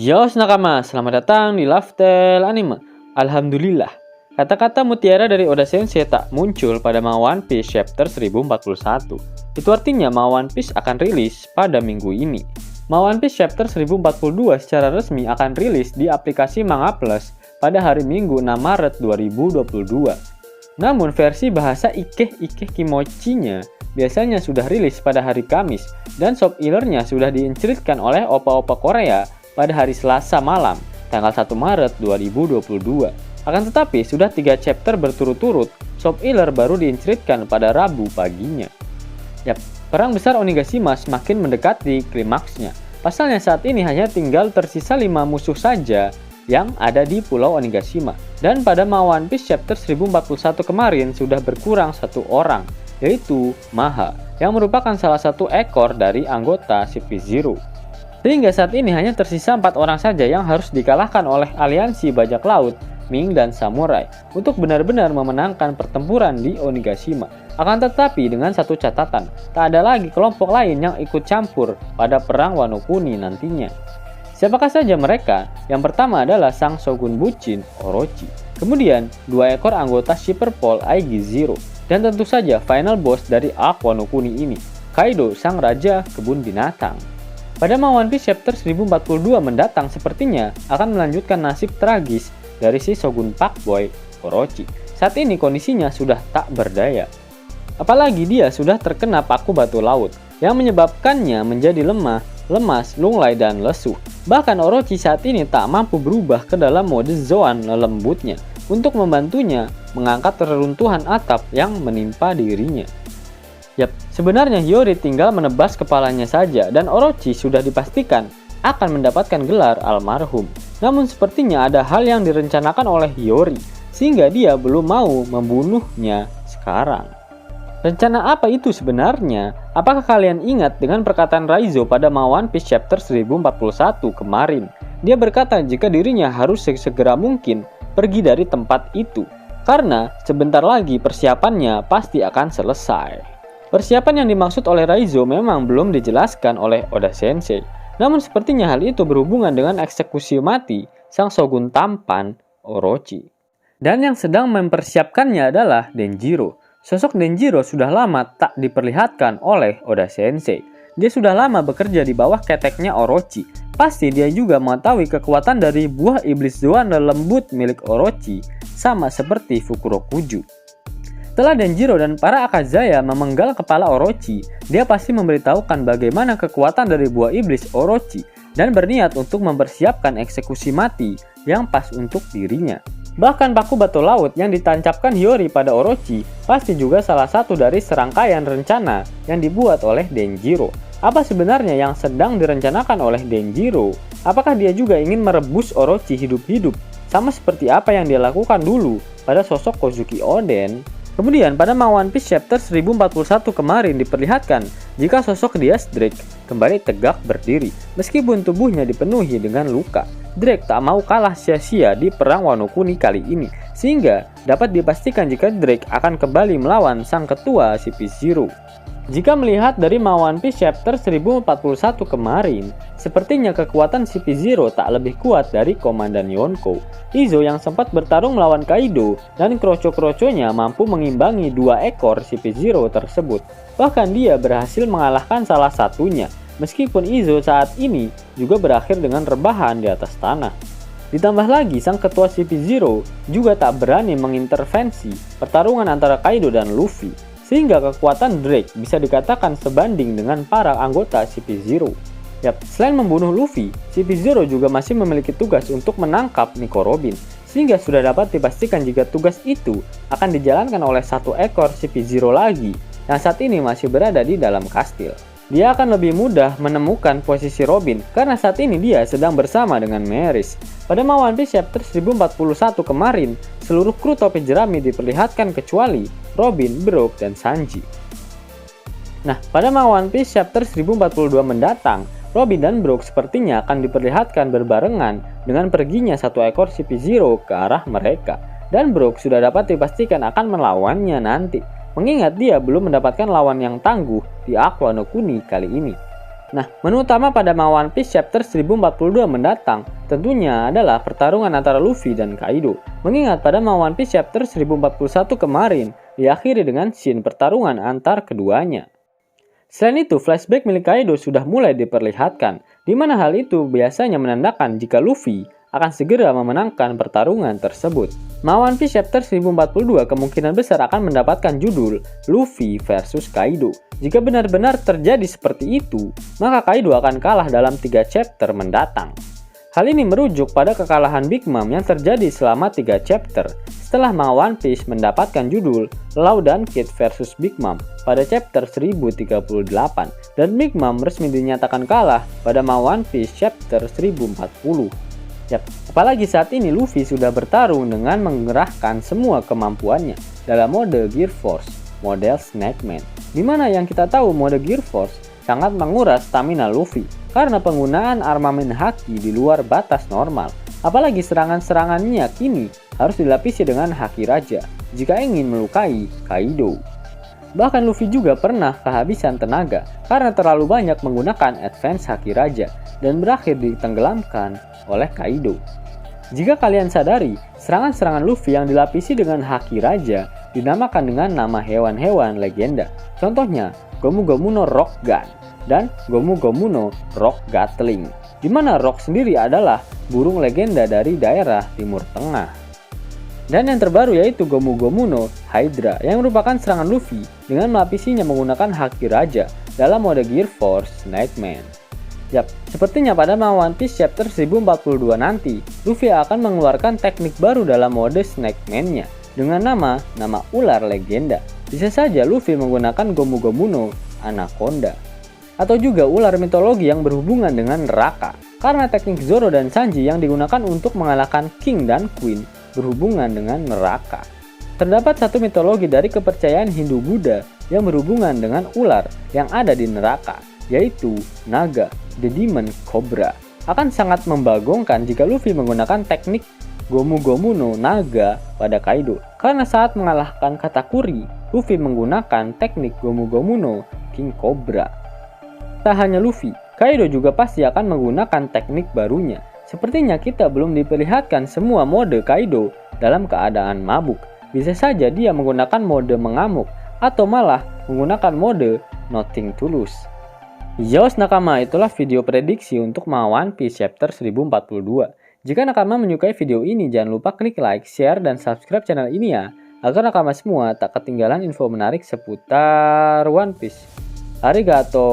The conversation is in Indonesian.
Yo nakama, selamat datang di Lifestyle Anime. Alhamdulillah, kata-kata mutiara dari Oda Sensei tak muncul pada manga One Piece chapter 1041. Itu artinya manga One Piece akan rilis pada minggu ini. Manga One Piece chapter 1042 secara resmi akan rilis di aplikasi Manga Plus pada hari Minggu 6 Maret 2022. Namun versi bahasa Ikeh Kimochi-nya biasanya sudah rilis pada hari Kamis dan sub-ilernya sudah dienceritkan oleh opa-opa Korea pada hari Selasa malam, tanggal 1 Maret 2022. Akan tetapi, sudah 3 chapter berturut-turut, sub-iler baru dienceritkan pada Rabu paginya. Yap, perang besar Onigashima semakin mendekati klimaksnya. Pasalnya saat ini hanya tinggal tersisa 5 musuh saja yang ada di Pulau Onigashima. Dan pada manga One Piece chapter 1041 kemarin sudah berkurang 1 orang, yaitu Maha, yang merupakan salah satu ekor dari anggota CP0. Sehingga saat ini hanya tersisa 4 orang saja yang harus dikalahkan oleh aliansi bajak laut, Ming dan Samurai untuk benar-benar memenangkan pertempuran di Onigashima. Akan tetapi dengan satu catatan, tak ada lagi kelompok lain yang ikut campur pada perang Wano Kuni nantinya. Siapakah saja mereka? Yang pertama adalah sang shogun bucin, Orochi. Kemudian 2 ekor anggota Shipper Pole Aigi Zero. Dan tentu saja final boss dari arc Wano Kuni ini, Kaido, sang raja kebun binatang. Pada manga One Piece chapter 1042 mendatang sepertinya akan melanjutkan nasib tragis dari si Shogun Fuckboy, Orochi. Saat ini kondisinya sudah tak berdaya. Apalagi dia sudah terkena paku batu laut yang menyebabkannya menjadi lemah, lemas, lunglai, dan lesu. Bahkan Orochi saat ini tak mampu berubah ke dalam mode Zoan lembutnya untuk membantunya mengangkat reruntuhan atap yang menimpa dirinya. Yap, sebenarnya Hiyori tinggal menebas kepalanya saja dan Orochi sudah dipastikan akan mendapatkan gelar almarhum. Namun sepertinya ada hal yang direncanakan oleh Hiyori sehingga dia belum mau membunuhnya sekarang. Rencana apa itu sebenarnya? Apakah kalian ingat dengan perkataan Raizo pada manga One Piece chapter 1041 kemarin? Dia berkata jika dirinya harus segera mungkin pergi dari tempat itu karena sebentar lagi persiapannya pasti akan selesai. Persiapan yang dimaksud oleh Raizo memang belum dijelaskan oleh Oda Sensei. Namun sepertinya hal itu berhubungan dengan eksekusi mati sang shogun tampan, Orochi. Dan yang sedang mempersiapkannya adalah Denjiro. Sosok Denjiro sudah lama tak diperlihatkan oleh Oda Sensei. Dia sudah lama bekerja di bawah keteknya Orochi. Pasti dia juga mengetahui kekuatan dari buah iblis Zoan lembut milik Orochi, sama seperti Fukurokuju. Setelah Denjiro dan para Akazaya memenggal kepala Orochi, dia pasti memberitahukan bagaimana kekuatan dari buah iblis Orochi dan berniat untuk mempersiapkan eksekusi mati yang pas untuk dirinya. Bahkan paku batu laut yang ditancapkan Hiyori pada Orochi pasti juga salah satu dari serangkaian rencana yang dibuat oleh Denjiro. Apa sebenarnya yang sedang direncanakan oleh Denjiro? Apakah dia juga ingin merebus Orochi hidup-hidup sama seperti apa yang dia lakukan dulu pada sosok Kozuki Oden? Kemudian pada manga One Piece chapter 1041 kemarin diperlihatkan jika sosok Diaz Drake kembali tegak berdiri meskipun tubuhnya dipenuhi dengan luka. Drake tak mau kalah sia-sia di perang Wano Kuni kali ini sehingga dapat dipastikan jika Drake akan kembali melawan sang ketua CP0. Jika melihat dari manga One Piece chapter 1041 kemarin, sepertinya kekuatan CP0 tak lebih kuat dari Komandan Yonko. Izo yang sempat bertarung melawan Kaido dan kroco-kroconya mampu mengimbangi 2 ekor CP0 tersebut. Bahkan dia berhasil mengalahkan salah satunya, meskipun Izo saat ini juga berakhir dengan rebahan di atas tanah. Ditambah lagi sang ketua CP0 juga tak berani mengintervensi pertarungan antara Kaido dan Luffy. Sehingga kekuatan Drake bisa dikatakan sebanding dengan para anggota CP0. Yap, selain membunuh Luffy, CP0 juga masih memiliki tugas untuk menangkap Nico Robin. Sehingga sudah dapat dipastikan jika tugas itu akan dijalankan oleh 1 ekor CP0 lagi yang saat ini masih berada di dalam kastil. Dia akan lebih mudah menemukan posisi Robin karena saat ini dia sedang bersama dengan Meris. Pada manga One Piece chapter 1041 kemarin, seluruh kru topi jerami diperlihatkan kecuali Robin, Brook, dan Sanji. Nah, pada manga One Piece chapter 1042 mendatang, Robin dan Brook sepertinya akan diperlihatkan berbarengan dengan perginya 1 ekor CP0 ke arah mereka. Dan Brook sudah dapat dipastikan akan melawannya nanti, mengingat dia belum mendapatkan lawan yang tangguh di arc Wano Kuni kali ini. Nah, menu utama pada manga One Piece chapter 1042 mendatang tentunya adalah pertarungan antara Luffy dan Kaido. Mengingat pada manga One Piece chapter 1041 kemarin diakhiri dengan scene pertarungan antar keduanya. Selain itu, flashback milik Kaido sudah mulai diperlihatkan, di mana hal itu biasanya menandakan jika Luffy akan segera memenangkan pertarungan tersebut. Manga One Piece chapter 1042 kemungkinan besar akan mendapatkan judul Luffy versus Kaido. Jika benar-benar terjadi seperti itu, maka Kaido akan kalah dalam 3 chapter mendatang. Hal ini merujuk pada kekalahan Big Mom yang terjadi selama 3 chapter setelah manga One Piece mendapatkan judul Law dan Kid versus Big Mom pada chapter 1038 dan Big Mom resmi dinyatakan kalah pada manga One Piece chapter 1040. Yap, apalagi saat ini Luffy sudah bertarung dengan mengerahkan semua kemampuannya dalam mode Gear Force, model Snake Man. Dimana yang kita tahu mode Gear Force sangat menguras stamina Luffy karena penggunaan armamen haki di luar batas normal. Apalagi serangan-serangannya kini harus dilapisi dengan haki raja jika ingin melukai Kaido. Bahkan Luffy juga pernah kehabisan tenaga karena terlalu banyak menggunakan advance haki raja dan berakhir ditenggelamkan oleh Kaido. Jika kalian sadari, serangan-serangan Luffy yang dilapisi dengan haki raja dinamakan dengan nama hewan-hewan legenda. Contohnya, Gomu Gomu no Rock Gun dan Gomu Gomu no Rock Gatling, di mana Rock sendiri adalah burung legenda dari daerah Timur Tengah. Dan yang terbaru yaitu Gomu Gomu no Hydra yang merupakan serangan Luffy dengan melapisinya menggunakan haki raja dalam mode Gear Force Snake Man. Yap, sepertinya pada manga One Piece chapter 1042 nanti, Luffy akan mengeluarkan teknik baru dalam mode Snake Man-nya dengan nama ular legenda. Bisa saja Luffy menggunakan Gomu Gomu no Anaconda atau juga ular mitologi yang berhubungan dengan neraka karena teknik Zoro dan Sanji yang digunakan untuk mengalahkan King dan Queen berhubungan dengan neraka. Terdapat satu mitologi dari kepercayaan Hindu-Buddha yang berhubungan dengan ular yang ada di neraka, yaitu naga, the demon cobra. Akan sangat membagongkan jika Luffy menggunakan teknik Gomu Gomu no Naga pada Kaido, karena saat mengalahkan Katakuri, Luffy menggunakan teknik Gomu Gomu no King Cobra. Tak hanya Luffy, Kaido juga pasti akan menggunakan teknik barunya. Sepertinya kita belum diperlihatkan semua mode Kaido dalam keadaan mabuk. Bisa saja dia menggunakan mode mengamuk atau malah menggunakan mode Nothing to Lose. Yos nakama, itulah video prediksi untuk manga One Piece chapter 1042. Jika nakama menyukai video ini, jangan lupa klik like, share, dan subscribe channel ini ya, agar nakama semua tak ketinggalan info menarik seputar One Piece. Arigato.